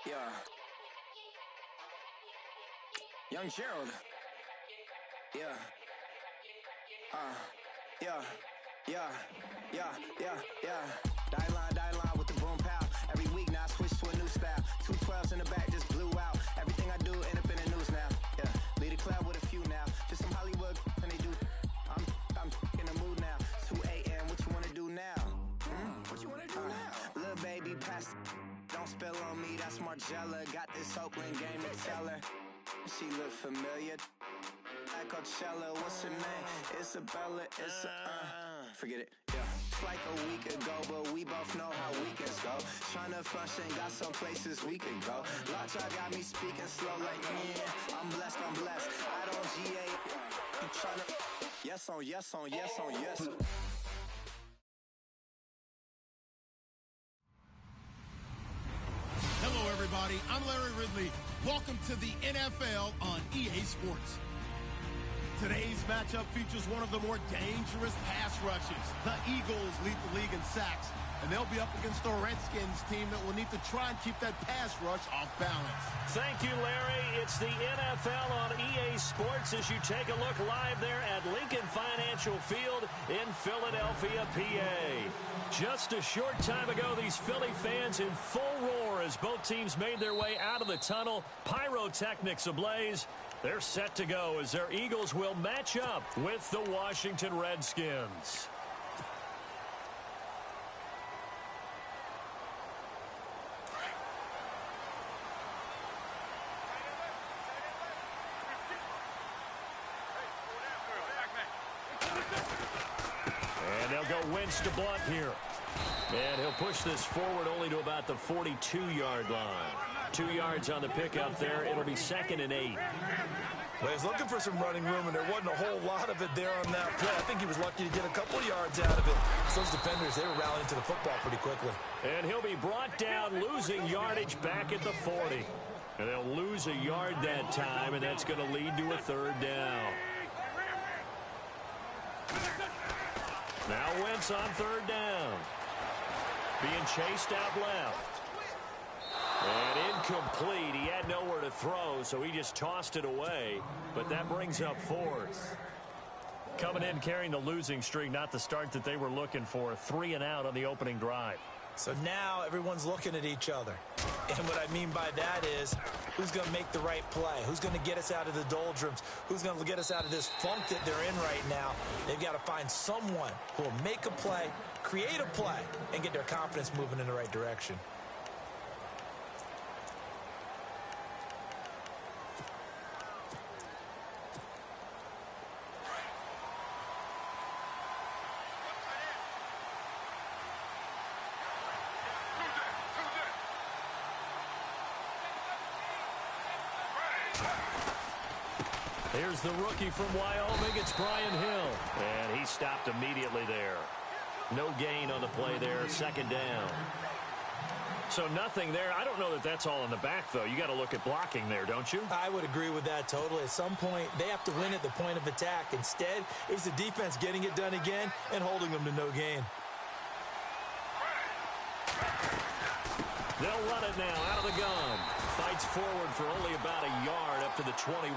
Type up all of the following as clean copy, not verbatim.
Yeah. Young Gerald. Yeah. Yeah. Die line with the boom pow. Every week now I switch to a new style. 212s in the back just blew out. Everything I do end up in the news now. Yeah. Lead a club with a few now. Just some Hollywood and they do. I'm in the mood now. 2 a.m. What you wanna do now? What you wanna do now? Little baby pass. Don't spill on me. That's Margella. Got this Oakland game to tell her. She look familiar. Like Coachella, what's her name? Isabella, forget it, yeah. It's like a week ago, but we both know how weekends go. Tryna function, got some places we could go. Lot y'all got me speaking slow like, yeah, I'm blessed. I don't GA, you tryna, yes on yes. Hello, everybody. I'm Larry Ridley. Welcome to the NFL on EA Sports. Today's matchup features one of the more dangerous pass rushes. The Eagles lead the league in sacks, and they'll be up against the Redskins team that will need to try and keep that pass rush off balance. Thank you, Larry. It's the NFL on EA Sports as you take a look live there at Lincoln Financial Field in Philadelphia, PA. Just a short time ago, these Philly fans in full roar as both teams made their way out of the tunnel. Pyrotechnics ablaze. They're set to go as their Eagles will match up with the Washington Redskins. And they'll go Wentz to Blunt here. And he'll push this forward only to about the 42-yard line. 2 yards on the pickup there. It'll be 2nd and 8. Well, he's looking for some running room, and there wasn't a whole lot of it there on that play. I think he was lucky to get a couple yards out of it. So those defenders, they were rallying to the football pretty quickly. And he'll be brought down, losing yardage back at the 40. And they'll lose a yard that time, and that's going to lead to a 3rd down. Now Wentz on 3rd down. Being chased out left. And incomplete. He had nowhere to throw, so he just tossed it away. But that brings up 4th. Coming in carrying the losing streak, not the start that they were looking for. 3 and out on the opening drive. So now everyone's looking at each other. And what I mean by that is, who's going to make the right play? Who's going to get us out of the doldrums? Who's going to get us out of this funk that they're in right now? They've got to find someone who will make a play, create a play, and get their confidence moving in the right direction. Here's the rookie from Wyoming. It's Brian Hill. And he stopped immediately there. No gain on the play there. 2nd down. So nothing there. I don't know that that's all in the back, though. You got to look at blocking there, don't you? I would agree with that totally. At some point, they have to win at the point of attack. Instead, it was the defense getting it done again and holding them to no gain. They'll run it now out of the gun. Fights forward for only about a yard up to the 21.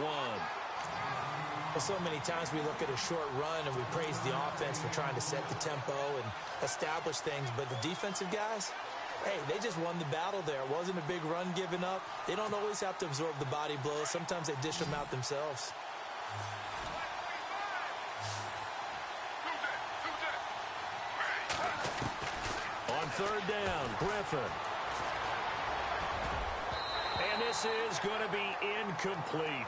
Well, so many times we look at a short run and we praise the offense for trying to set the tempo and establish things. But the defensive guys, hey, they just won the battle there. It wasn't a big run given up. They don't always have to absorb the body blows. Sometimes they dish them out themselves. On 3rd down, Griffin. And this is going to be incomplete.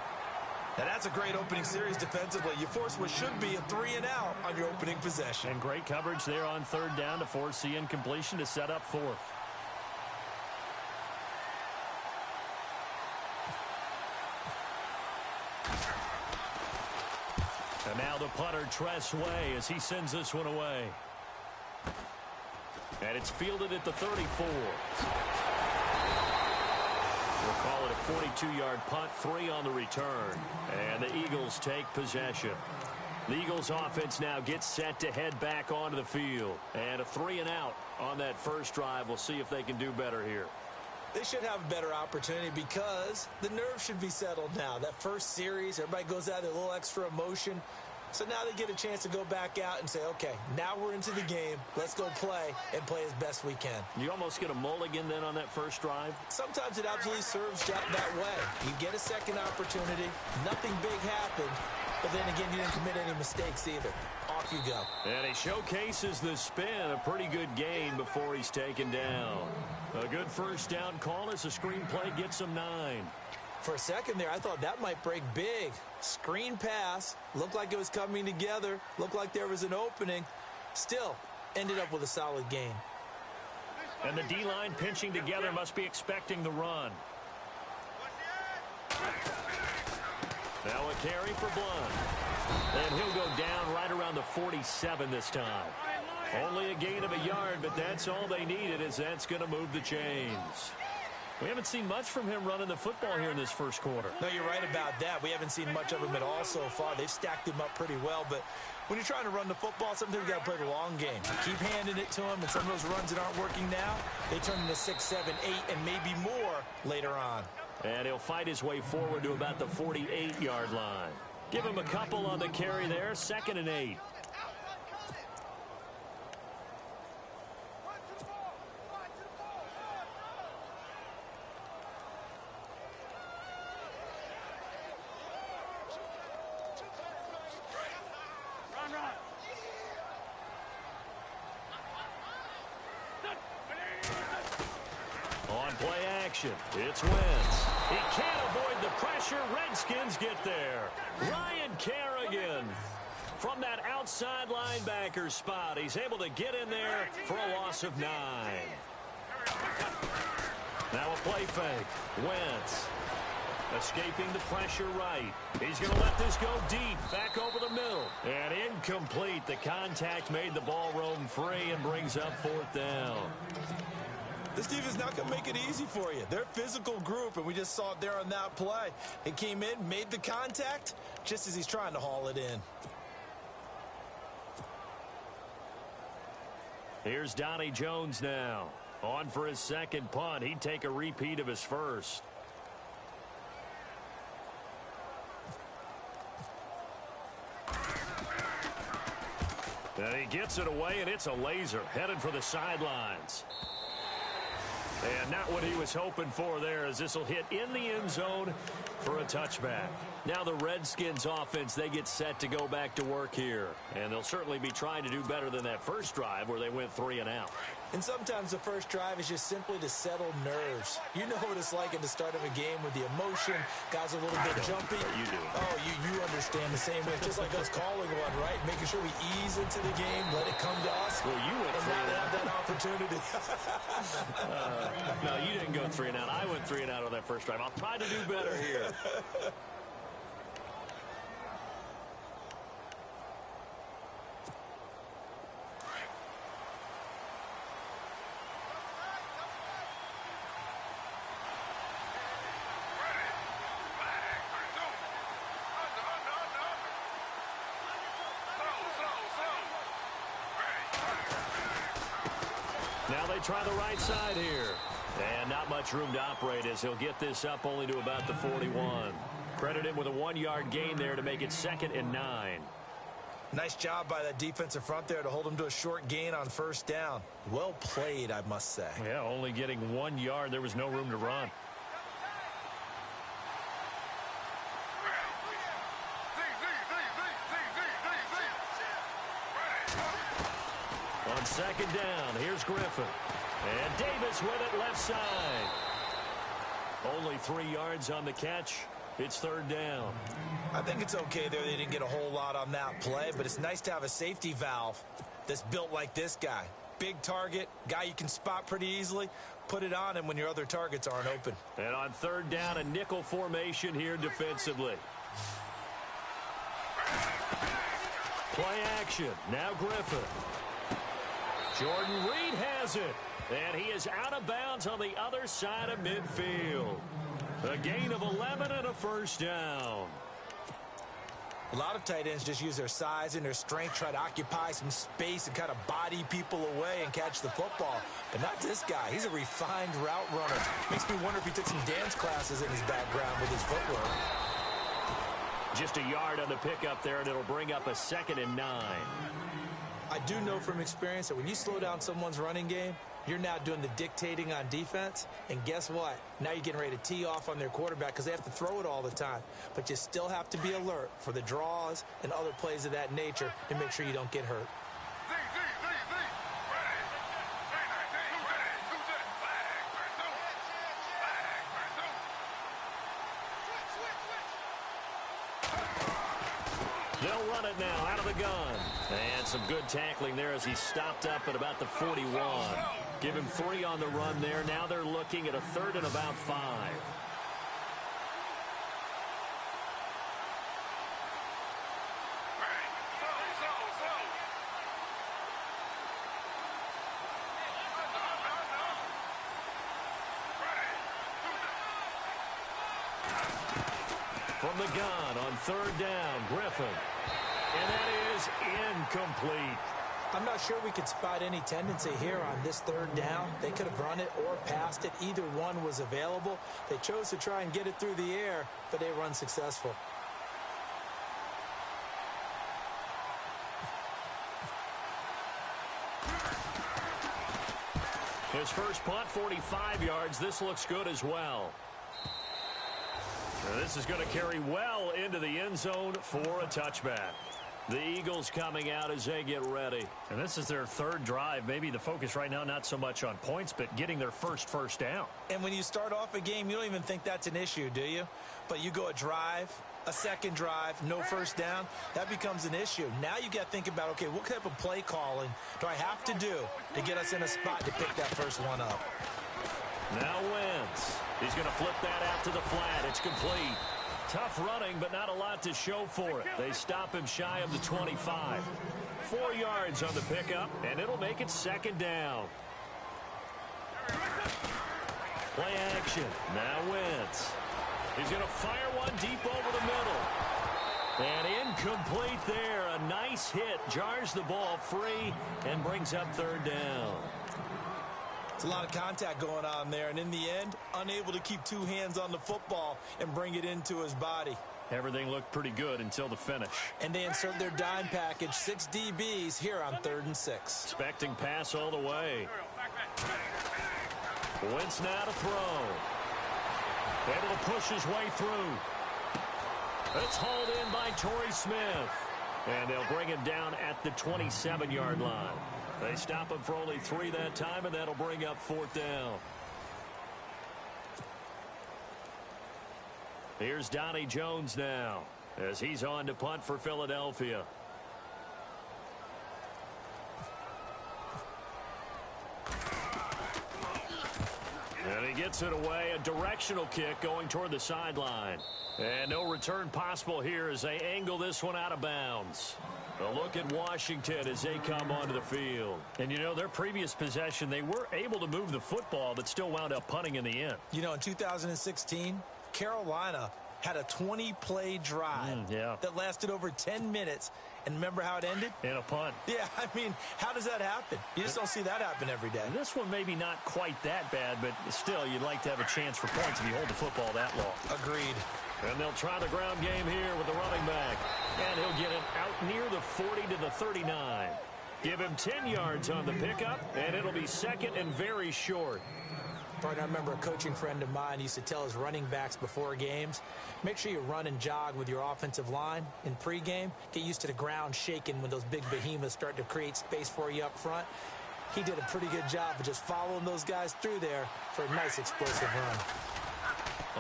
Now that's a great opening series defensively. You force what should be a 3 and out on your opening possession. And great coverage there on 3rd down to force the incompletion to set up 4th. And now the punter, Tress Way, as he sends this one away. And it's fielded at the 34. We'll call it a 42-yard punt, 3 on the return. And the Eagles take possession. The Eagles offense now gets set to head back onto the field. And a 3 and out on that first drive. We'll see if they can do better here. They should have a better opportunity because the nerves should be settled now. That first series, everybody goes out with a little extra emotion. So now they get a chance to go back out and say, okay, now we're into the game. Let's go play and play as best we can. You almost get a mulligan then on that first drive? Sometimes it absolutely serves that way. You get a second opportunity. Nothing big happened. But then again, you didn't commit any mistakes either. Off you go. And he showcases the spin. A pretty good gain before he's taken down. A good first down call as the screenplay gets him 9. For a second there, I thought that might break big. Screen pass. Looked like it was coming together. Looked like there was an opening. Still, ended up with a solid gain. And the D-line pinching together must be expecting the run. Now a carry for Blunt. And he'll go down right around the 47 this time. Only a gain of a yard, but that's all they needed, as that's going to move the chains. We haven't seen much from him running the football here in this first quarter. No, you're right about that. We haven't seen much of him at all so far. They've stacked him up pretty well, but when you're trying to run the football, sometimes you got to play the long game. Keep handing it to him, and some of those runs that aren't working now, they turn into 6, 7, 8, and maybe more later on. And he'll fight his way forward to about the 48-yard line. Give him a couple on the carry there, 2nd and 8. On play action, it's Wentz. He can't avoid the pressure. Redskins get there. Ryan Kerrigan from that outside linebacker spot. He's able to get in there for a loss of 9. Now a play fake. Wentz escaping the pressure right. He's going to let this go deep, back over the middle. And incomplete. The contact made the ball roam free and brings up 4th down. This defense not going to make it easy for you. They're a physical group, and we just saw it there on that play. It came in, made the contact, just as he's trying to haul it in. Here's Donnie Jones now. On for his second punt. He'd take a repeat of his first. And he gets it away, and it's a laser headed for the sidelines. And not what he was hoping for there, as this will hit in the end zone for a touchback. Now the Redskins offense, they get set to go back to work here. And they'll certainly be trying to do better than that first drive where they went 3 and out. And sometimes the first drive is just simply to settle nerves. You know what it's like at the start of a game with the emotion. Guys are a little bit jumpy. You do. Oh, you understand the same way. Just like us calling one, right? Making sure we ease into the game, let it come to us. Well, you went and 3 now and they out. have that opportunity. No, you didn't go 3 and out. I went 3 and out on that first drive. I'll try to do better here. Now they try the right side here. And not much room to operate as he'll get this up only to about the 41. Credit him with a 1-yard gain there to make it 2nd and 9. Nice job by that defensive front there to hold him to a short gain on first down. Well played, I must say. Yeah, only getting 1 yard. There was no room to run. On 2nd down, here's Griffin. And Davis with it left side. Only 3 yards on the catch. It's 3rd down. I think it's okay there. They didn't get a whole lot on that play, but it's nice to have a safety valve that's built like this guy. Big target, guy you can spot pretty easily. Put it on him when your other targets aren't open. And on 3rd down, a nickel formation here defensively. Play action. Now Griffin. Jordan Reed has it. And he is out of bounds on the other side of midfield. A gain of 11 and a first down. A lot of tight ends just use their size and their strength, try to occupy some space and kind of body people away and catch the football. But not this guy. He's a refined route runner. Makes me wonder if he took some dance classes in his background with his footwork. Just a yard on the pickup there, and it'll bring up a 2nd and 9. I do know from experience that when you slow down someone's running game, you're now doing the dictating on defense. And guess what? Now you're getting ready to tee off on their quarterback because they have to throw it all the time. But you still have to be alert for the draws and other plays of that nature to make sure you don't get hurt. They'll run it now out of the gun. And some good tackling there as he stopped up at about the 41. Give him 3 on the run there. Now they're looking at a 3rd and about 5. From the gun on 3rd down, Griffin. And that is incomplete. I'm not sure we could spot any tendency here on this 3rd down. They could have run it or passed it. Either one was available. They chose to try and get it through the air, but they were unsuccessful. His first punt, 45 yards. This looks good as well. Now this is going to carry well into the end zone for a touchback. The Eagles coming out as they get ready. And this is their 3rd drive. Maybe the focus right now not so much on points, but getting their first down. And when you start off a game, you don't even think that's an issue, do you? But you go a drive, a 2nd drive, no 1st down, that becomes an issue. Now you got to think about, okay, what type of play calling do I have to do to get us in a spot to pick that first one up? Now Wentz. He's going to flip that out to the flat. It's complete. Tough running, but not a lot to show for it. They stop him shy of the 25. 4 yards on the pickup, and it'll make it 2nd down. Play action. Now Wentz. He's going to fire one deep over the middle. And incomplete there. A nice hit. Jars the ball free and brings up 3rd down. It's a lot of contact going on there, and in the end, unable to keep 2 hands on the football and bring it into his body. Everything looked pretty good until the finish. And they insert their dime package, 6 DBs here on 3rd and 6. Expecting pass all the way. Wentz now to throw. Able to push his way through. It's hauled in by Torrey Smith. And they'll bring him down at the 27-yard line. They stop him for only 3 that time, and that'll bring up 4th down. Here's Donnie Jones now as he's on to punt for Philadelphia. And he gets it away, a directional kick going toward the sideline. And no return possible here as they angle this one out of bounds. A look at Washington as they come onto the field. And, you know, their previous possession, they were able to move the football, but still wound up punting in the end. You know, in 2016, Carolina had a 20-play drive that lasted over 10 minutes. And remember how it ended? In a punt. Yeah, I mean, how does that happen? You just don't see that happen every day. And this one maybe not quite that bad, but still, you'd like to have a chance for points if you hold the football that long. Agreed. And they'll try the ground game here with the running back. And he'll get it out near the 40 to the 39. Give him 10 yards on the pickup, and it'll be 2nd and very short. Partner, I remember a coaching friend of mine used to tell his running backs before games, make sure you run and jog with your offensive line in pregame. Get used to the ground shaking when those big behemoths start to create space for you up front. He did a pretty good job of just following those guys through there for a nice explosive run.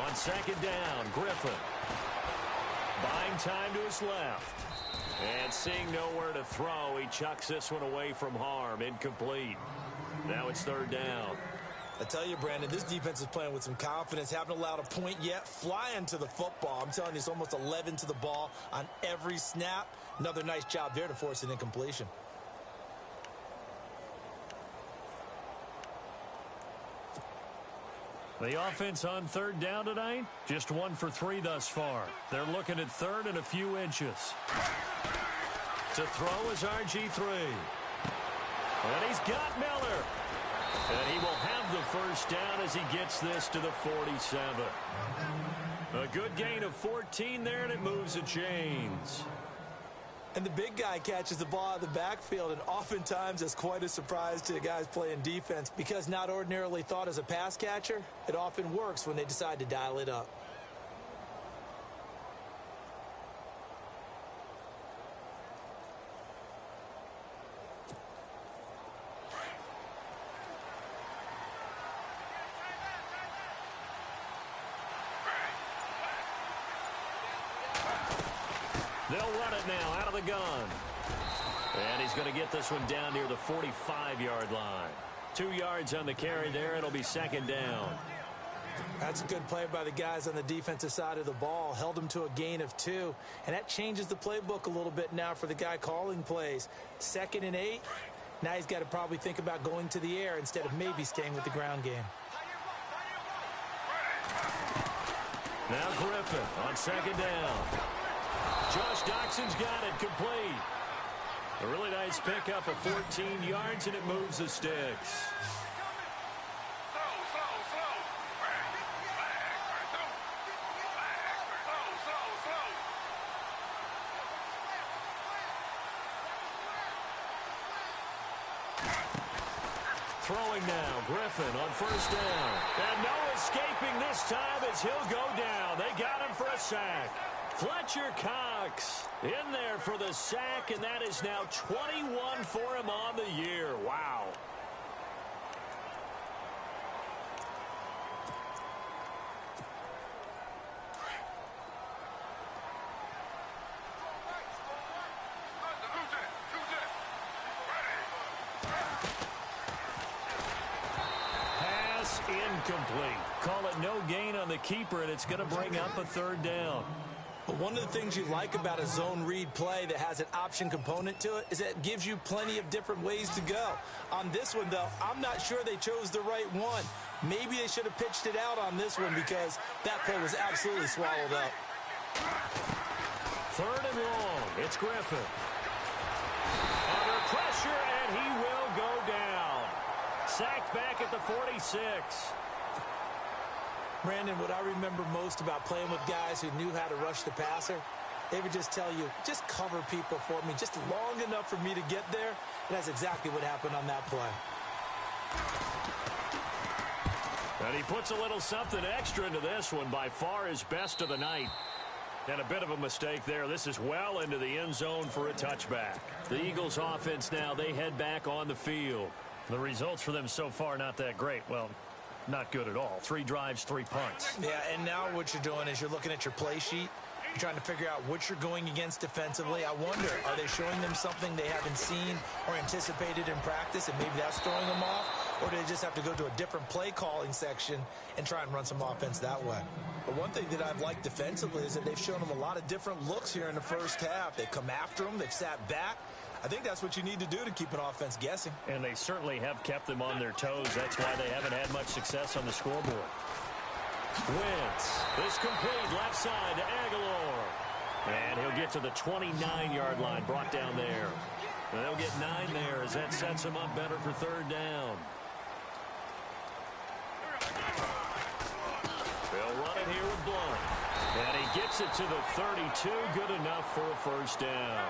On 2nd down, Griffin. Buying time to his left. And seeing nowhere to throw, he chucks this one away from harm. Incomplete. Now it's 3rd down. I tell you, Brandon, this defense is playing with some confidence. Haven't allowed a point yet. Flying to the football. I'm telling you, it's almost 11 to the ball on every snap. Another nice job there to force an incompletion. The offense on third down tonight, just 1 for 3 thus far. They're looking at third and a few inches. To throw is RG3. And he's got Miller. And he will have the first down as he gets this to the 47. A good gain of 14 there, and it moves the chains. And the big guy catches the ball out of the backfield, and oftentimes it's quite a surprise to the guys playing defense because not ordinarily thought as a pass catcher, it often works when they decide to dial it up. They'll run it now out of the gun. And he's going to get this one down near the 45-yard line. 2 yards on the carry there. It'll be second down. That's a good play by the guys on the defensive side of the ball. Held them to a gain of 2. And that changes the playbook a little bit now for the guy calling plays. 2nd and 8. Now he's got to probably think about going to the air instead of maybe staying with the ground game. Now Griffin on second down. Josh Doxson's got it complete. A really nice pickup of 14 yards, and it moves the sticks. Throwing now, Griffin on first down. And no escaping this time as he'll go down. They got him for a sack. Fletcher Cox in there for the sack, and that is now 21 for him on the year. Wow. Pass incomplete. Call it no gain on the keeper, and it's going to bring up a third down. But one of the things you like about a zone read play that has an option component to it is that it gives you plenty of different ways to go. On this one, though, I'm not sure they chose the right one. Maybe they should have pitched it out on this one because that play was absolutely swallowed up. Third and long. It's Griffin. Under pressure, and he will go down. Sacked back at the 46. Brandon, what I remember most about playing with guys who knew how to rush the passer, they would just tell you, just cover people for me, just long enough for me to get there. And that's exactly what happened on that play. And he puts a little something extra into this one, by far his best of the night. And a bit of a mistake there. This is well into the end zone for a touchback. The Eagles offense now, they head back on the field. The results for them so far not that great. Well, not good at all. 3 drives, 3 punts. Yeah, and now what you're doing is you're looking at your play sheet. You're trying to figure out what you're going against defensively. I wonder, are they showing them something they haven't seen or anticipated in practice, and maybe that's throwing them off? Or do they just have to go to a different play calling section and try and run some offense that way? But one thing that I've liked defensively is that they've shown them a lot of different looks here in the first half. They've come after them. They've sat back. I think that's what you need to do to keep an offense guessing. And they certainly have kept them on their toes. That's why they haven't had much success on the scoreboard. Wentz is complete left side to Aguilar. And he'll get to the 29-yard line, brought down there. And they'll get 9 there as that sets him up better for third down. They'll run it here with Blunt. And he gets it to the 32, good enough for a first down.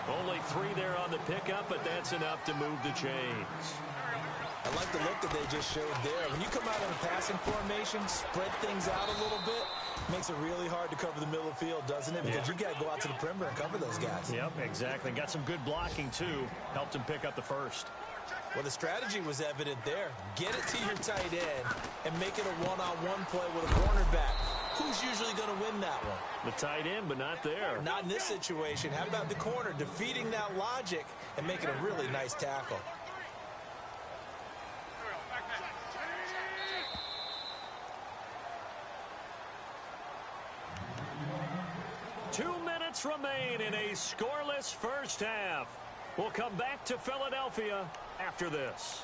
Only 3 there on the pickup, but that's enough to move the chains. I like the look that they just showed there. When you come out in a passing formation, spread things out a little bit, makes it really hard to cover the middle of the field, doesn't it? Because you got to go out to the perimeter and cover those guys. Yep, exactly. Got some good blocking, too. Helped him pick up the first. Well, the strategy was evident there. Get it to your tight end and make it a one-on-one play with a cornerback. Who's usually going to win that one? The tight end, but not there. Not in this situation. How about the corner defeating that logic and making a really nice tackle? Two minutes remain in a scoreless first half. We'll come back to Philadelphia after this.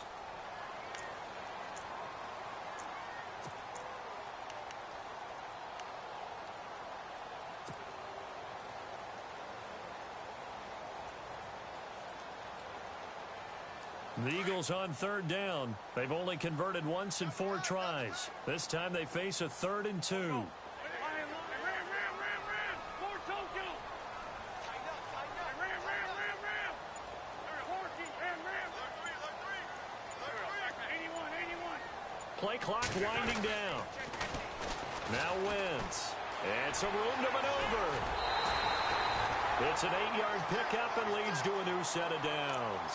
The Eagles on third down. They've only converted once in 4 tries. This time they face a 3rd and 2. Play clock winding down. Now Wentz. And some room to maneuver. It's an 8-yard pickup and leads to a new set of downs.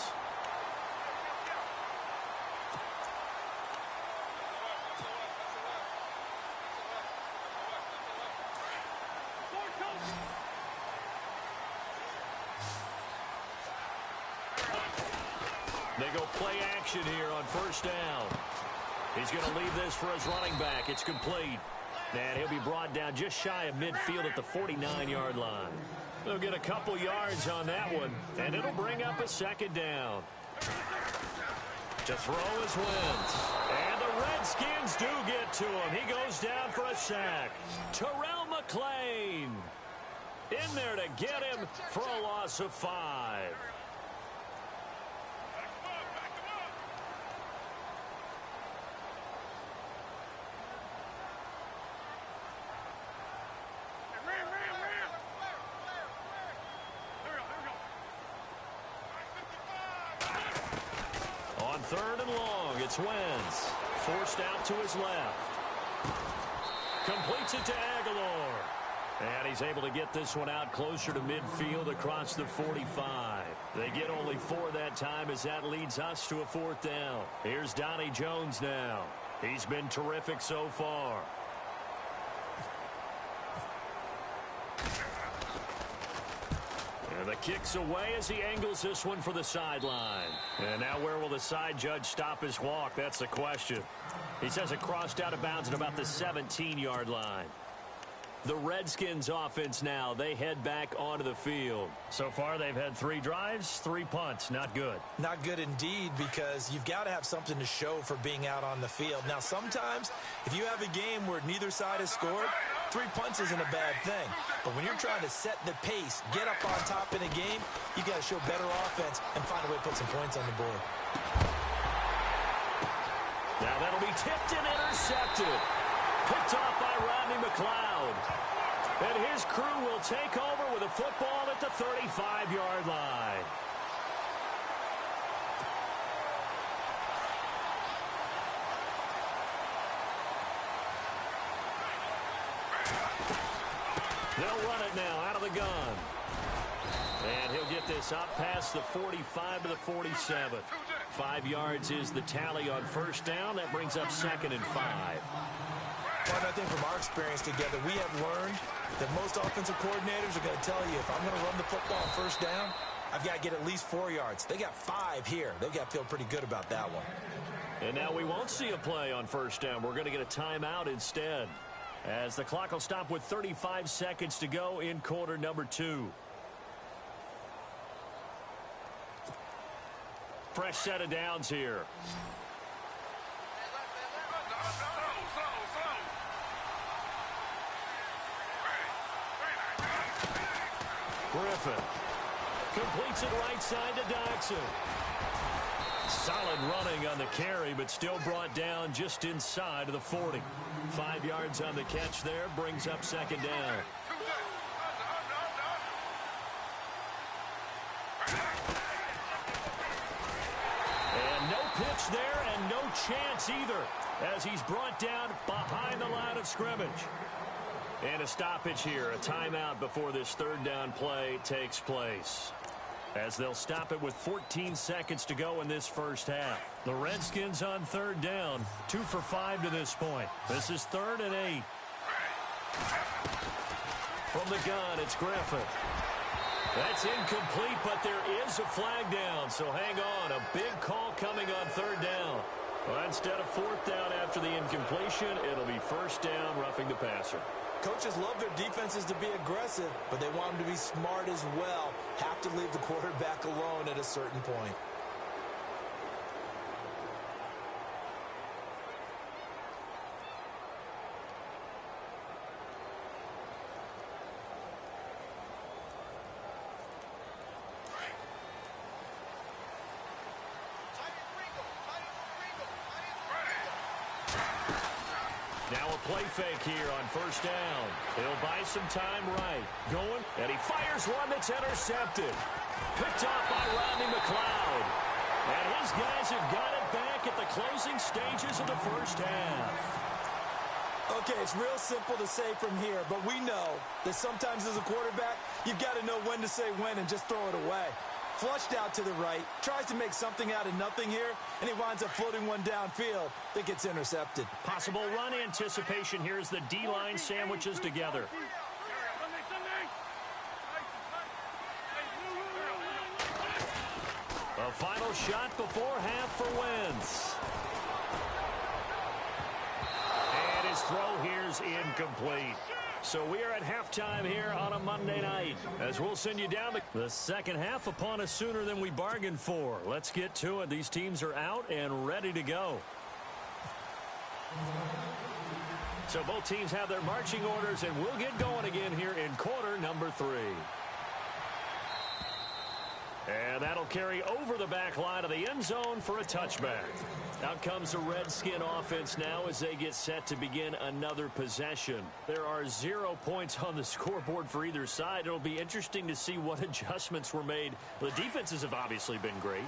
They go play action here on first down. He's going to leave this for his running back. It's complete. And he'll be brought down just shy of midfield at the 49-yard line. They'll get a couple yards on that one, and it'll bring up a 2nd down. To throw is Wentz. And the Redskins do get to him. He goes down for a sack. Terrell McClain in there to get him for a loss of 5. On 3rd and long, it's Wentz. Forced out to his left. Completes it to Aguilar. And he's able to get this one out closer to midfield across the 45. They get only 4 that time as that leads us to a 4th down. Here's Donnie Jones now. He's been terrific so far. And the kick's away as he angles this one for the sideline. And now where will the side judge stop his walk? That's the question. He says it crossed out of bounds at about the 17-yard line. The Redskins offense now, they head back onto the field. So far, they've had 3 drives, 3 punts. Not good. Not good indeed, because you've got to have something to show for being out on the field. Now, sometimes, if you have a game where neither side has scored, 3 punts isn't a bad thing. But when you're trying to set the pace, get up on top in a game, you got to show better offense and find a way to put some points on the board. Now that'll be tipped and intercepted. Picked off by Rodney McLeod. And his crew will take over with a football at the 35-yard line. They'll run it now out of the gun. And he'll get this up past the 45 to the 47. 5 yards is the tally on first down. That brings up 2nd and 5. Well, I think from our experience together, we have learned that most offensive coordinators are going to tell you, if I'm going to run the football on first down, I've got to get at least 4 yards. They got 5 here. They've got to feel pretty good about that one. And now we won't see a play on first down. We're going to get a timeout instead, as the clock will stop with 35 seconds to go in quarter number 2. Fresh set of downs here. Griffin completes it right side to Dodson. Solid running on the carry, but still brought down just inside of the 40. 5 yards on the catch there, brings up 2nd down. And no pitch there and no chance either, as he's brought down behind the line of scrimmage. And a stoppage here, a timeout before this 3rd down play takes place, as they'll stop it with 14 seconds to go in this first half. The Redskins on 3rd down, 2 for 5 to this point. This is 3rd and 8. From the gun, it's Griffin. That's incomplete, but there is a flag down, so hang on. A big call coming on 3rd down. Well, instead of 4th down after the incompletion, it'll be 1st down, roughing the passer. Coaches love their defenses to be aggressive, but they want them to be smart as well. Have to leave the quarterback alone at a certain point. Now a play fake here on first down. He'll buy some time right. Going, and he fires one that's intercepted. Picked off by Rodney McLeod. And his guys have got it back at the closing stages of the first half. Okay, it's real simple to say from here, but we know that sometimes as a quarterback, you've got to know when to say when and just throw it away. Flushed out to the right, tries to make something out of nothing here, and he winds up floating one downfield that gets intercepted. Possible run anticipation here as the D-line sandwiches together. A final shot before half for Wentz. And his throw here's incomplete. So we are at halftime here on a Monday night, as we'll send you down the second half upon us sooner than we bargained for. Let's get to it. These teams are out and ready to go. So both teams have their marching orders, and we'll get going again here in quarter number 3. And that'll carry over the back line of the end zone for a touchback. Out comes the Redskin offense now as they get set to begin another possession. There are 0 points on the scoreboard for either side. It'll be interesting to see what adjustments were made. The defenses have obviously been great.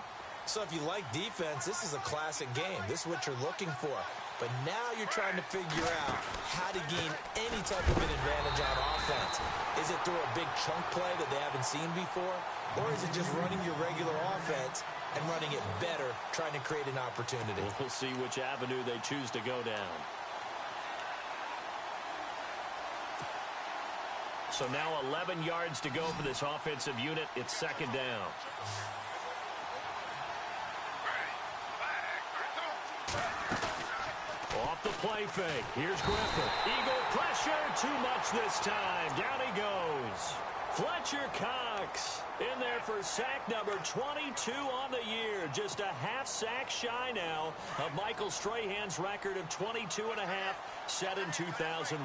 So if you like defense, this is a classic game. This is what you're looking for. But now you're trying to figure out how to gain any type of an advantage on offense. Is it through a big chunk play that they haven't seen before? Or is it just running your regular offense and running it better, trying to create an opportunity? We'll see which avenue they choose to go down. So now 11 yards to go for this offensive unit. It's second down. Off the play fake. Here's Griffin. Eagle pressure. Too much this time. Down he goes. Fletcher Cox in there for sack number 22 on the year. Just a half sack shy now of Michael Strahan's record of 22 and a half set in 2001.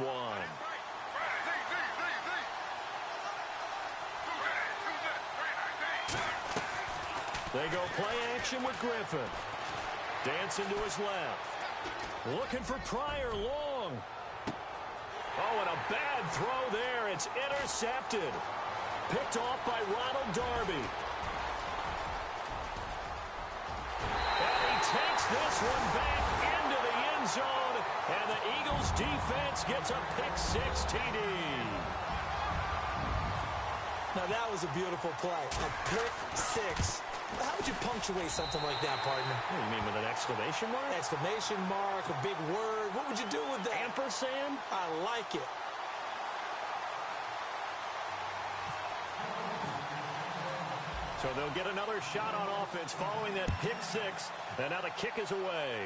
They go play action with Griffin. Dancing to his left. Looking for Pryor long. Oh, and a bad throw there. It's intercepted. Picked off by Ronald Darby. And he takes this one back into the end zone. And the Eagles defense gets a pick-6 TD. Now that was a beautiful play. A pick-6. How would you punctuate something like that, partner? What do you mean, with an exclamation mark? Exclamation mark, a big word. What would you do with that? Ampersand? I like it. So they'll get another shot on offense following that pick-6. And now the kick is away.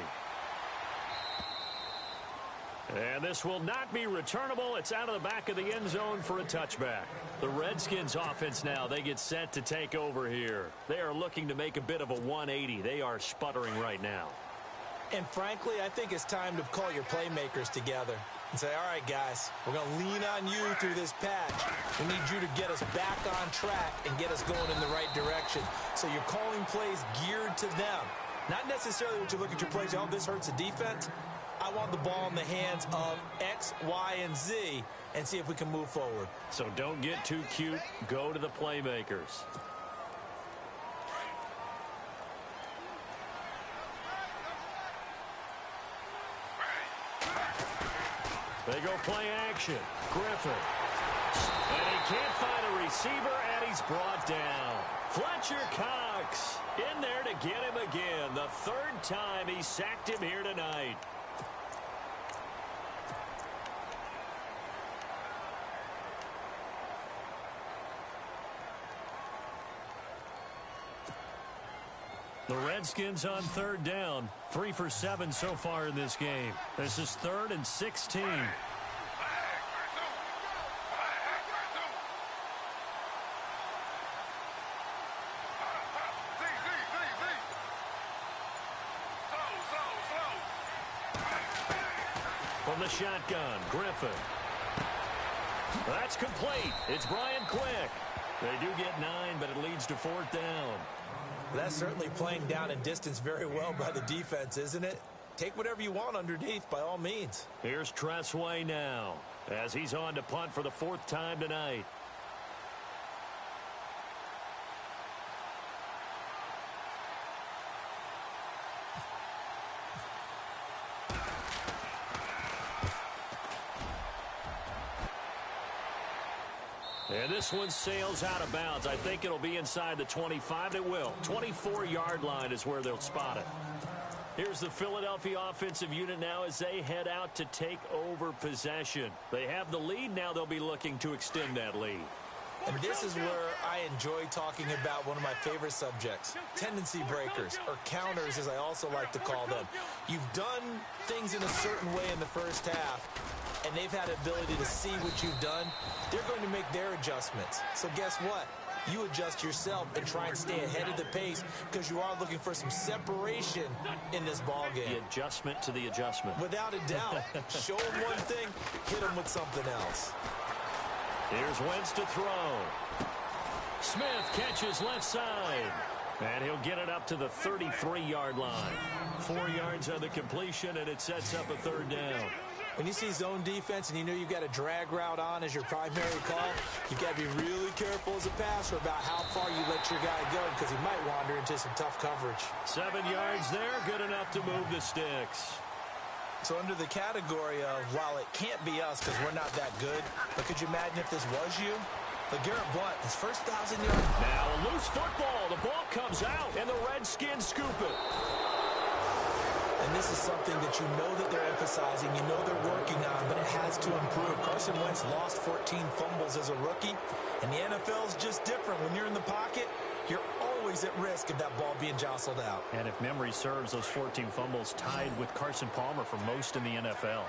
And this will not be returnable. It's out of the back of the end zone for a touchback. The Redskins offense now, they get set to take over here. They are looking to make a bit of a 180. They are sputtering right now. And frankly, I think it's time to call your playmakers together and say, all right, guys, we're going to lean on you through this patch. We need you to get us back on track and get us going in the right direction. So you're calling plays geared to them. Not necessarily what you look at your plays, oh, this hurts the defense. I want the ball in the hands of X, Y, and Z and see if we can move forward. So don't get too cute. Go to the playmakers. They go play action. Griffin. And he can't find a receiver, and he's brought down. Fletcher Cox in there to get him again. The third time he sacked him here tonight. The Redskins on third down. 3 for 7 so far in this game. This is 3rd and 16. From the shotgun, Griffin. That's complete. It's Brian Quick. They do get 9, but it leads to 4th down. That's certainly playing down and distance very well by the defense, isn't it? take whatever you want underneath by all means. Here's Tressway now as he's on to punt for the 4th time tonight. And this one sails out of bounds. I think it'll be inside the 25. It will. 24-yard line is where they'll spot it. Here's the Philadelphia offensive unit now as they head out to take over possession. They have the lead. Now they'll be looking to extend that lead. And this is where I enjoy talking about one of my favorite subjects, tendency breakers, or counters as I also like to call them. You've done things in a certain way in the first half, and they've had the ability to see what you've done. They're going to make their adjustments. So guess what? You adjust yourself and try and stay ahead of the pace because you are looking for some separation in this ball game. The adjustment to the adjustment. Without a doubt. Show them one thing, hit them with something else. Here's Wentz to throw. Smith catches left side. And he'll get it up to the 33-yard line. 4 yards on the completion, and it sets up a 3rd down. When you see zone defense and you know you've got a drag route on as your primary call, you've got to be really careful as a passer about how far you let your guy go because he might wander into some tough coverage. 7 yards there, good enough to move the sticks. So under the category of, while it can't be us because we're not that good, but could you imagine if this was you? LeGarrette Blount, his first 1,000 yards. Now a loose football. The ball comes out, and the Redskins scoop it. And this is something that you know that they're emphasizing, you know they're working on, but it has to improve. Carson Wentz lost 14 fumbles as a rookie, and the NFL is just different. When you're in the pocket, you're always at risk of that ball being jostled out. And if memory serves, those 14 fumbles tied with Carson Palmer for most in the NFL.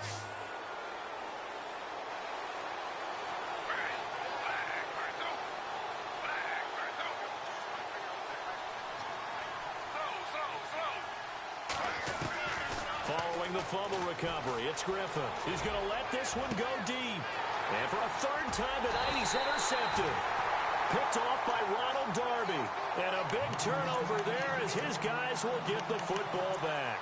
Following the fumble recovery, it's Griffin. He's going to let this one go deep. And for a 3rd time tonight, he's intercepted. Picked off by Ronald Darby. And a big turnover there as his guys will get the football back.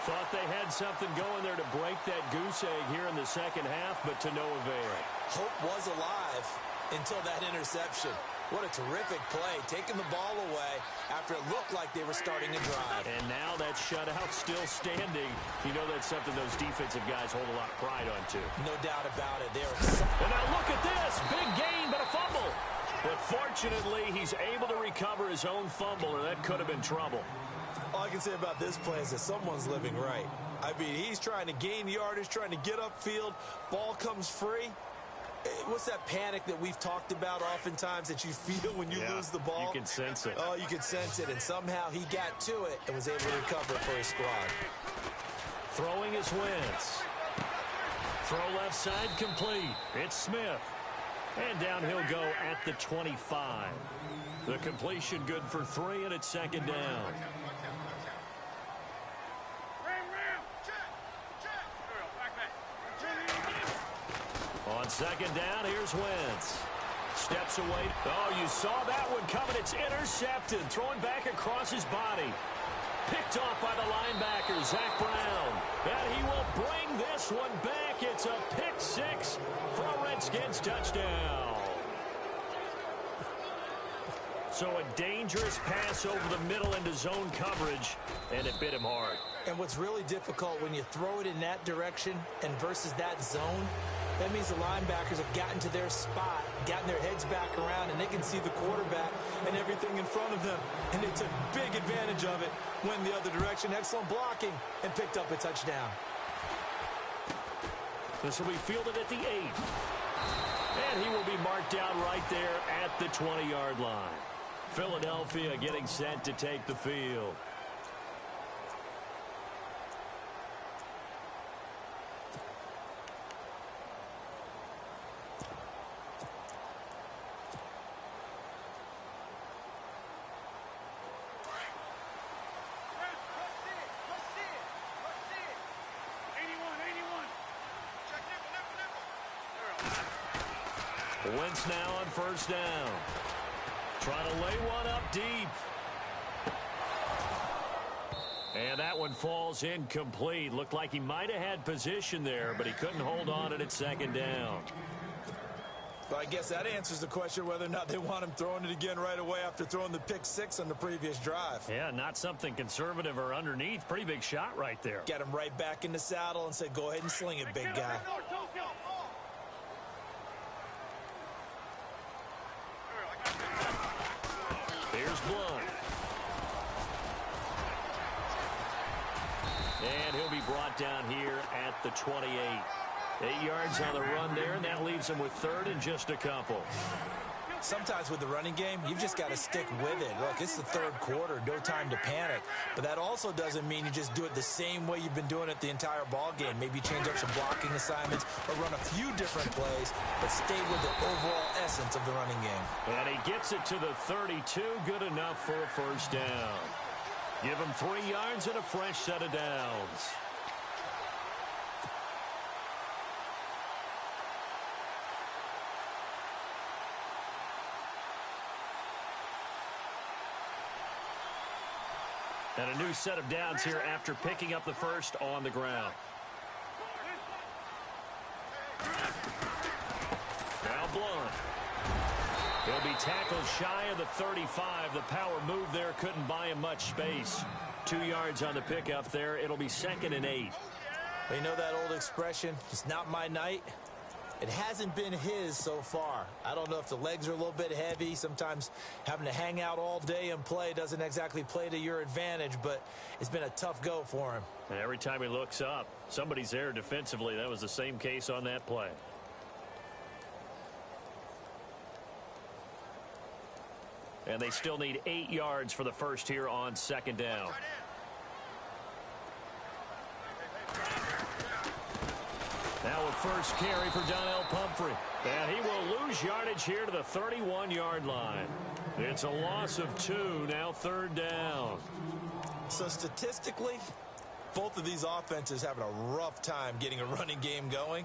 Thought they had something going there to break that goose egg here in the second half, but to no avail. Hope was alive until that interception. What a terrific play, taking the ball away after it looked like they were starting to drive. And now that shutout still standing. You know that's something those defensive guys hold a lot of pride on, too. No doubt about it. They're and now look at this. Big gain, but a fumble. But fortunately, he's able to recover his own fumble, or that could have been trouble. All I can say about this play is that someone's living right. I mean, he's trying to gain yardage, trying to get upfield. Ball comes free. What's that panic that we've talked about oftentimes that you feel when you lose the ball? You can sense it. Oh, you can sense it. And somehow he got to it and was able to recover for his squad. Throwing his Wentz. Throw left side complete. It's Smith. And down he'll go at the 25. The completion good for 3, and it's 2nd down. On 2nd down, here's Wentz. Steps away. Oh, you saw that one coming. It's intercepted. Thrown back across his body. Picked off by the linebacker, Zach Brown. And he will bring this one back. It's a pick 6 for a Redskins touchdown. So a dangerous pass over the middle into zone coverage, and it bit him hard. And what's really difficult when you throw it in that direction and versus that zone, that means the linebackers have gotten to their spot, gotten their heads back around, and they can see the quarterback and everything in front of them. And they took big advantage of it, went the other direction, excellent blocking, and picked up a touchdown. This will be fielded at the 8. And he will be marked down right there at the 20-yard line. Philadelphia getting set to take the field. Wentz now on 1st down. Trying to lay one up deep. And that one falls incomplete. Looked like he might have had position there, but he couldn't hold on it at second down. Well, I guess that answers the question whether or not they want him throwing it again right away after throwing the pick six on the previous drive. Yeah, not something conservative or underneath. Pretty big shot right there. Get him right back in the saddle and say, go ahead and sling it, big guy. Here's Blunt. And he'll be brought down here at the 28. 8 yards on the run there, and that leaves him with third and just a couple. Sometimes with the running game, you've just got to stick with it. Look, it's the third quarter, no time to panic. But that also doesn't mean you just do it the same way you've been doing it the entire ball game. Maybe change up some blocking assignments or run a few different plays, but stay with the overall essence of the running game. And he gets it to the 32, good enough for a first down. Give him 3 yards and a fresh set of downs. And a new set of downs here after picking up the first on the ground. Now Blunt. He'll be tackled shy of the 35. The power move there couldn't buy him much space. 2 yards on the pickup there. It'll be 2nd and 8. Well, you know that old expression, it's not my night? It hasn't been his so far. I don't know if the legs are a little bit heavy. Sometimes having to hang out all day and play doesn't exactly play to your advantage, but it's been a tough go for him. And every time he looks up, somebody's there defensively. That was the same case on that play. And they still need 8 yards for the first here on second down. Now a first carry for Donnell Pumphrey. And he will lose yardage here to the 31-yard line. It's a loss of 2, now third down. So statistically, both of these offenses having a rough time getting a running game going.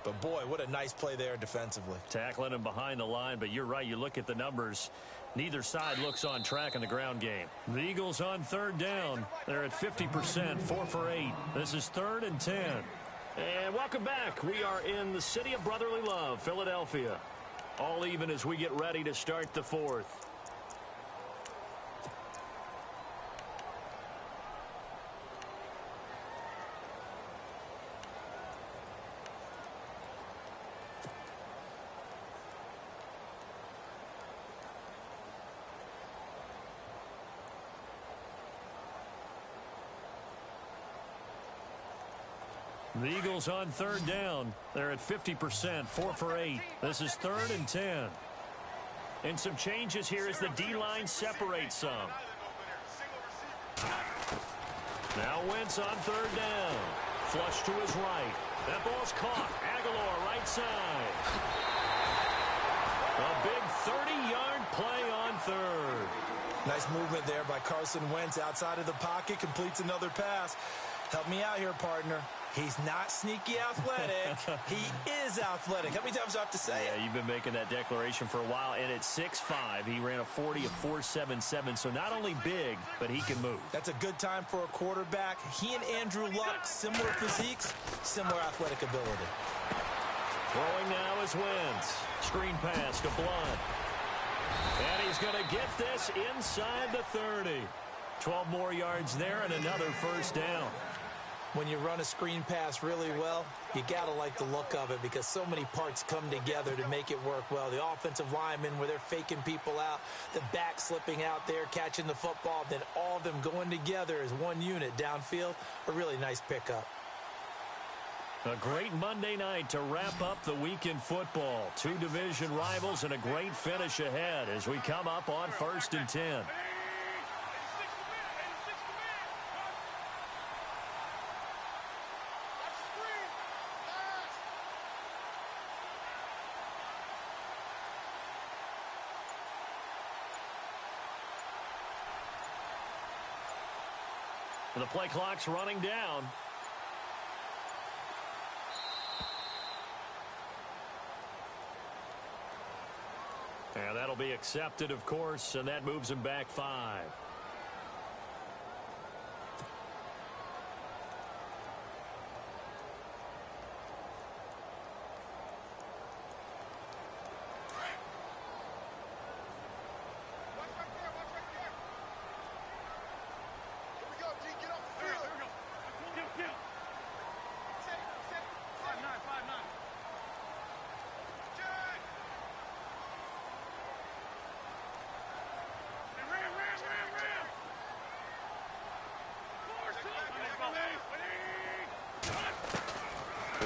But, boy, what a nice play there defensively. Tackling him behind the line, but you're right. You look at the numbers. Neither side looks on track in the ground game. The Eagles on third down. They're at 50%, 4 for 8. This is 3rd and 10. And welcome back. We are in the city of brotherly love, Philadelphia. All even as we get ready to start the fourth. The Eagles on third down. They're at 50%, 4 for 8. This is 3rd and 10. And some changes here as the D-line separates some. Now Wentz on third down. Flush to his right. That ball's caught. Aguilar right side. A big 30-yard play on third. Nice movement there by Carson Wentz outside of the pocket. Completes another pass. Help me out here, partner. He's not sneaky athletic. He is athletic. How many times do I have to say it? Yeah, you've been making that declaration for a while. And at 6'5", he ran a 40 of 4.77. So not only big, but he can move. That's a good time for a quarterback. He and Andrew Luck, similar physiques, similar athletic ability. Throwing now is Wentz. Screen pass to Blunt. And he's going to get this inside the 30. 12 more yards there and another first down. When you run a screen pass really well, you got to like the look of it because so many parts come together to make it work well. The offensive linemen where they're faking people out, the back slipping out there, catching the football, then all of them going together as one unit downfield, a really nice pickup. A great Monday night to wrap up the week in football. 2 division rivals and a great finish ahead as we come up on 1st and 10. The play clock's running down. And that'll be accepted, of course, and that moves him back 5.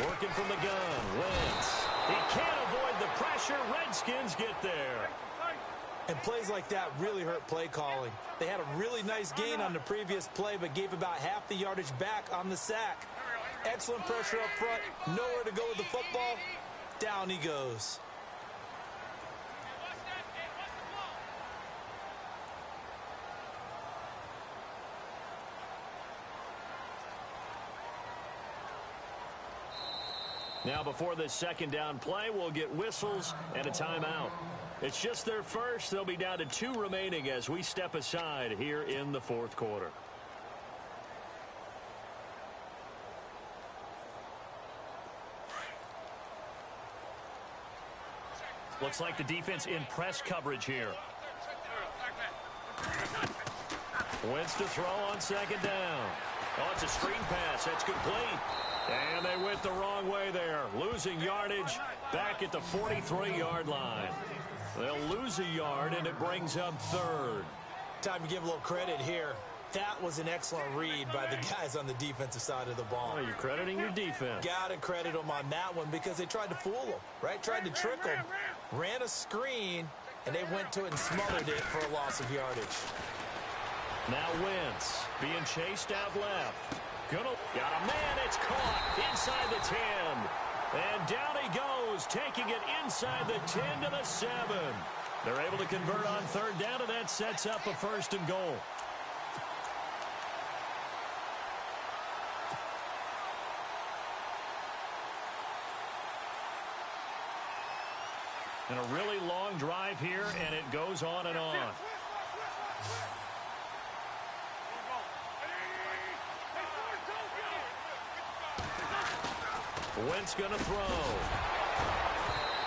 Working from the gun, Wentz. He can't avoid the pressure. Redskins get there. And plays like that really hurt play calling. They had a really nice gain on the previous play, but gave about half the yardage back on the sack. Excellent pressure up front. Nowhere to go with the football. Down he goes. Now before this second down play, we'll get whistles and a timeout. It's just their first. They'll be down to 2 remaining as we step aside here in the fourth quarter. Looks like the defense in press coverage here. Wentz to throw on second down. Oh, it's a screen pass. That's complete. And they went the wrong way there. Losing yardage back at the 43-yard line. They'll lose a yard, and it brings up third. Time to give a little credit here. That was an excellent read by the guys on the defensive side of the ball. Oh, you're crediting your defense. Got to credit them on that one because they tried to fool them, right? Tried to trick them. Ran a screen, and they went to it and smothered it for a loss of yardage. Now Wentz being chased out left. Got a man, it's caught inside the 10. And down he goes, taking it inside the 10 to the 7. They're able to convert on third down, and that sets up a first and goal. And a really long drive here, and it goes on and on. Wentz going to throw.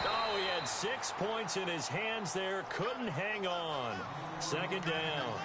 Oh, he had 6 points in his hands there. Couldn't hang on. Second down.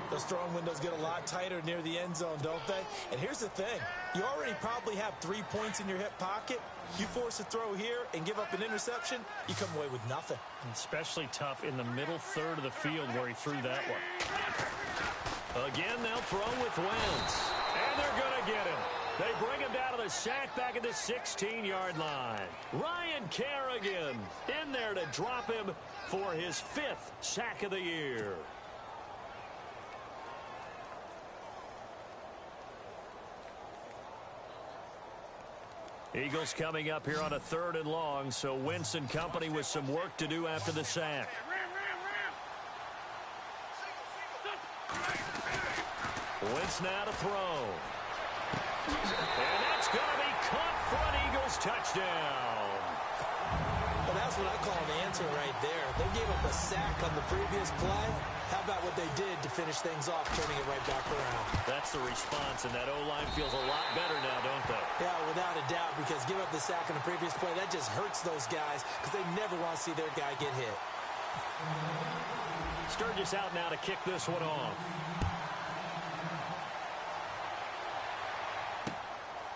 Those throwing windows get a lot tighter near the end zone, don't they? And here's the thing. You already probably have 3 points in your hip pocket. You force a throw here and give up an interception, you come away with nothing. Especially tough in the middle third of the field where he threw that one. Again, they'll throw with Wentz. And they're going to get him. They bring him down to the sack back at the 16-yard line. Ryan Kerrigan in there to drop him for his 5th sack of the year. Eagles coming up here on a 3rd and long, so Wentz and company with some work to do after the sack. Wentz now to throw. And that's going to be caught for an Eagles touchdown. Well, that's what I call an answer right there. They gave up a sack on the previous play. How about what they did to finish things off, turning it right back around? That's the response, and that O-line feels a lot better now, don't they? Yeah, without a doubt, because give up the sack on the previous play, that just hurts those guys because they never want to see their guy get hit. Sturgis out now to kick this one off.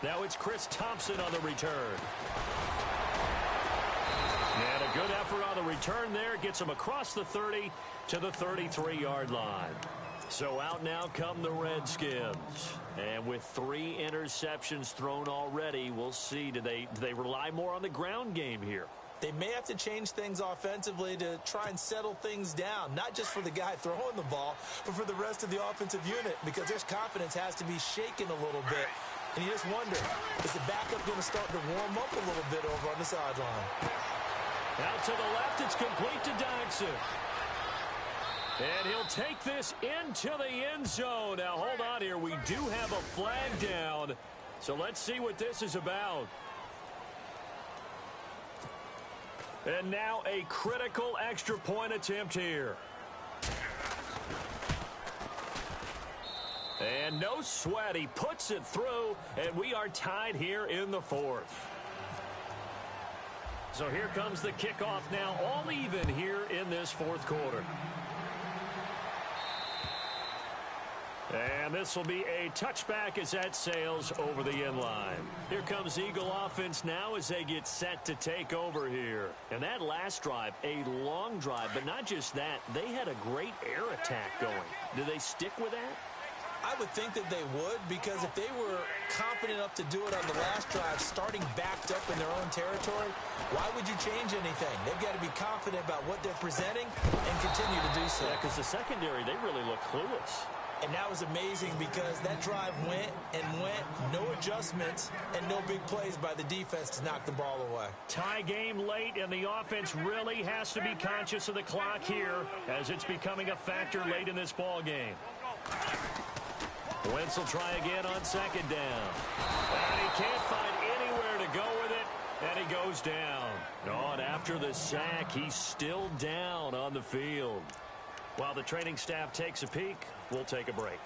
Now it's Chris Thompson on the return. And a good effort on the return there. Gets him across the 30 to the 33-yard line. So out now come the Redskins. And with 3 interceptions thrown already, we'll see. Do they rely more on the ground game here? They may have to change things offensively to try and settle things down, not just for the guy throwing the ball, but for the rest of the offensive unit, because their confidence has to be shaken a little bit. And you just wonder, is the backup going to start to warm up a little bit over on the sideline? Out to the left, it's complete to Dodson. And he'll take this into the end zone. Now, hold on here. We do have a flag down. So let's see what this is about. And now a critical extra point attempt here. And no sweat. He puts it through, and we are tied here in the 4th. So here comes the kickoff now, all even here in this 4th quarter. And this will be a touchback as that sails over the end line. Here comes Eagle offense now as they get set to take over here. And that last drive, a long drive, but not just that. They had a great air attack going. Do they stick with that? I would think that they would, because if they were confident enough to do it on the last drive, starting backed up in their own territory, why would you change anything? They've got to be confident about what they're presenting and continue to do so. Yeah, because the secondary, they really look clueless. And that was amazing because that drive went and went, no adjustments, and no big plays by the defense to knock the ball away. Tie game late, and the offense really has to be conscious of the clock here as it's becoming a factor late in this ball game. Wentz will try again on second down. And he can't find anywhere to go with it, and he goes down. Oh, and after the sack, he's still down on the field. While the training staff takes a peek, we'll take a break.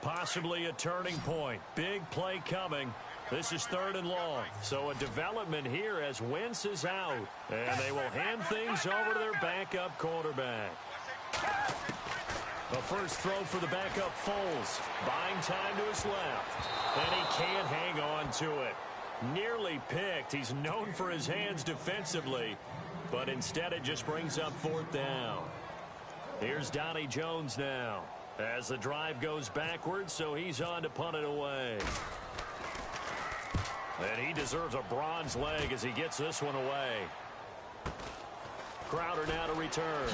Possibly a turning point. Big play coming. This is 3rd and long. So a development here as Wentz is out. And they will hand things over to their backup quarterback. A first throw for the backup Foles. Buying time to his left. And he can't hang on to it. Nearly picked. He's known for his hands defensively. But instead it just brings up 4th down. Here's Donnie Jones now. As the drive goes backwards, so he's on to punt it away. And he deserves a bronze leg as he gets this one away. Crowder now to return.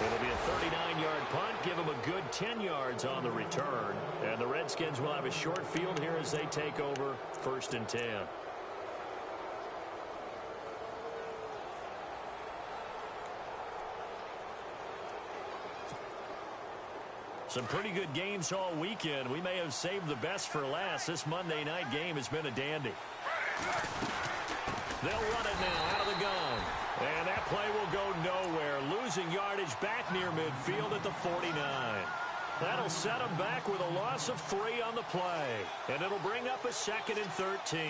It'll be a 39-yard punt. Give him a good 10 yards on the return. And the Redskins will have a short field here as they take over 1st and 10. Some pretty good games all weekend. We may have saved the best for last. This Monday night game has been a dandy. They'll run it now out of the gun. And that play will go nowhere. Losing yardage back near midfield at the 49. That'll set them back with a loss of 3 on the play. And it'll bring up a 2nd and 13.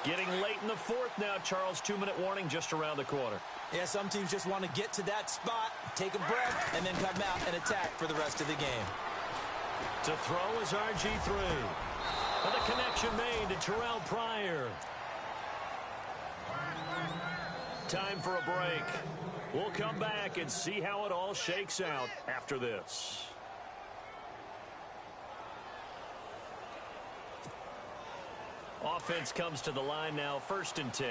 Getting late in the 4th now, Charles. 2-minute warning just around the corner. Yeah, some teams just want to get to that spot, take a breath, and then come out and attack for the rest of the game. To throw is RG3. And the connection made to Terrell Pryor. Time for a break. We'll come back and see how it all shakes out after this. Offense comes to the line now, 1st and 10.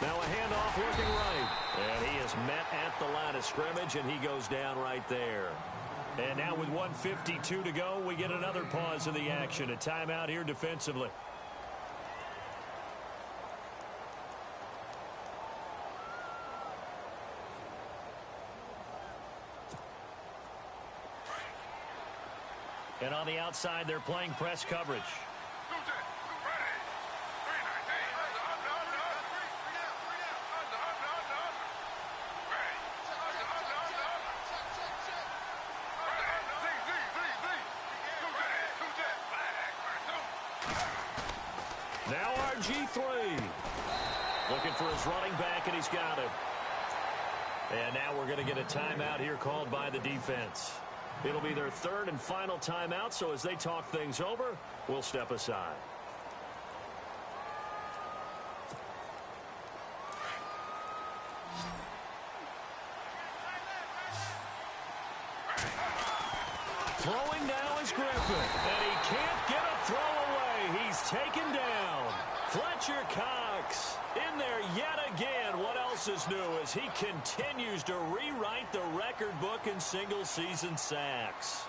Now a handoff working right. And he is met at the line of scrimmage, and he goes down right there. And now with 1:52 to go, we get another pause in the action. A timeout here defensively. And on the outside, they're playing press coverage. Now RG3. Looking for his running back, and he's got him. And now we're going to get a timeout here called by the defense. It'll be their 3rd and final timeout, so as they talk things over, we'll step aside. Throwing now is Griffin, and he can't get a throw away. He's taken down. Fletcher Cox in there yet again. What else is new as he continues to rewrite the record book in single-season sacks.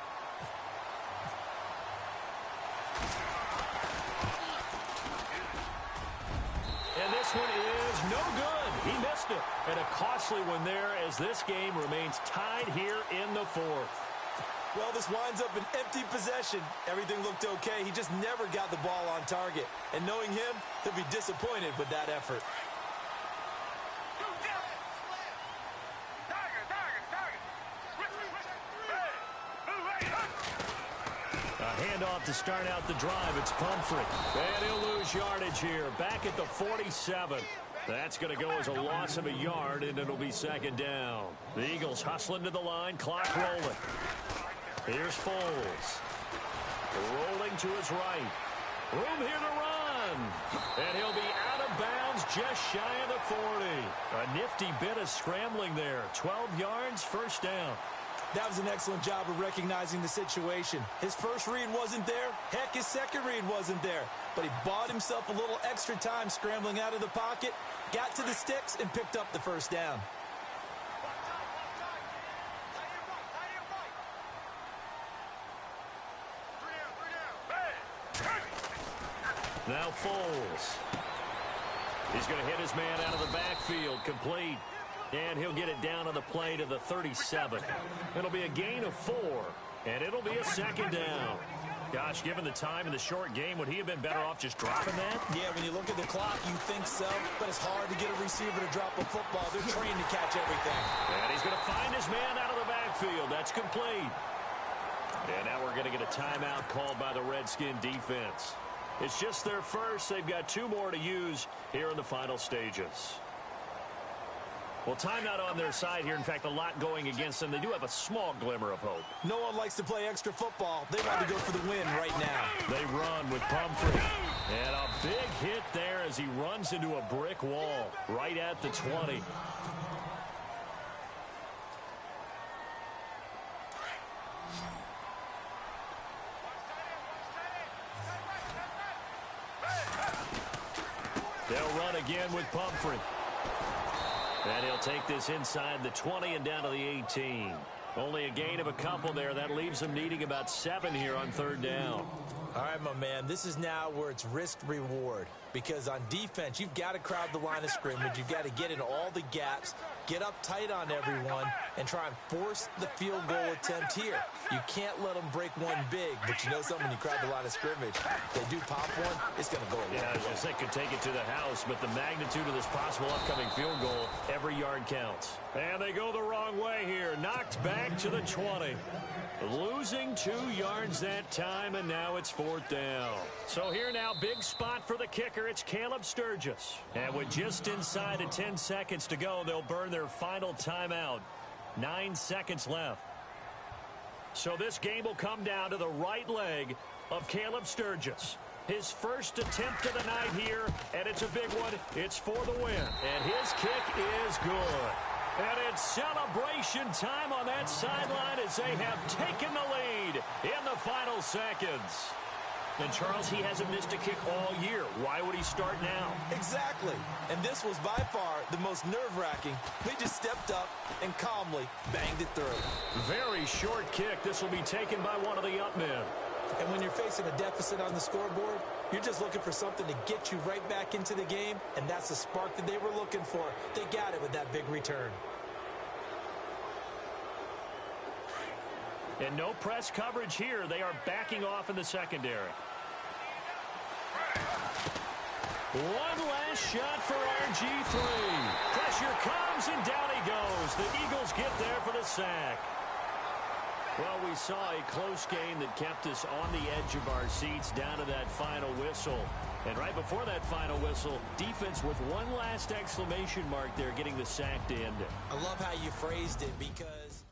And this one is no good. He missed it. And a costly one there as this game remains tied here in the 4th. Well, this winds up an empty possession. Everything looked okay. He just never got the ball on target. And knowing him, he'll be disappointed with that effort. A handoff to start out the drive. It's Pumphrey. And he'll lose yardage here. Back at the 47. That's going to go as a loss of a yard, and it'll be second down. The Eagles hustling to the line. Clock rolling. Here's Foles. Rolling to his right. Room here to run. And he'll be out of bounds just shy of the 40. A nifty bit of scrambling there. 12 yards, first down. That was an excellent job of recognizing the situation. His first read wasn't there. Heck, his second read wasn't there. But he bought himself a little extra time scrambling out of the pocket, got to the sticks, and picked up the first down. Now Foles. He's going to hit his man out of the backfield, complete. And he'll get it down on the play to the 37. It'll be a gain of 4, and it'll be a second down. Gosh, given the time in the short game, would he have been better off just dropping that? Yeah, when you look at the clock, you think so, but it's hard to get a receiver to drop a football. They're trained to catch everything. And he's going to find his man out of the backfield. That's complete. And now we're going to get a timeout called by the Redskin defense. It's just their first. They've got 2 more to use here in the final stages. Well, timeout on their side here. In fact, a lot going against them. They do have a small glimmer of hope. No one likes to play extra football. They want to go for the win right now. They run with Pumphrey. And a big hit there as he runs into a brick wall right at the 20. They'll run again with Pumphrey. And he'll take this inside the 20 and down to the 18. Only a gain of a couple there. That leaves them needing about 7 here on third down. All right, my man, this is now where it's risk-reward. Because on defense, you've got to crowd the line of scrimmage. You've got to get in all the gaps, get up tight on everyone, and try and force the field goal attempt here. You can't let them break one big, but you know something, when you crowd the line of scrimmage, if they do pop one, it's going to go a long way. Yeah, as they could take it to the house, but the magnitude of this possible upcoming field goal, every yard counts. And they go the wrong way here. Knocked back to the 20. Losing 2 yards that time, and now it's fourth down. So here now, big spot for the kicker. It's Caleb Sturgis. And with just inside of 10 seconds to go, they'll burn their final timeout. 9 seconds left. So this game will come down to the right leg of Caleb Sturgis. His first attempt of the night here, and it's a big one. It's for the win, and his kick is good. And it's celebration time on that sideline as they have taken the lead in the final seconds. And, Charles, he hasn't missed a kick all year. Why would he start now? Exactly. And this was by far the most nerve-wracking. They just stepped up and calmly banged it through. Very short kick. This will be taken by one of the up men. And when you're facing a deficit on the scoreboard, you're just looking for something to get you right back into the game, and that's the spark that they were looking for. They got it with that big return. And no press coverage here. They are backing off in the secondary. One last shot for RG3. Pressure comes, and down he goes. The Eagles get there for the sack. Well, we saw a close game that kept us on the edge of our seats down to that final whistle. And right before that final whistle, defense with one last exclamation mark there, getting the sack to end it. I love how you phrased it, because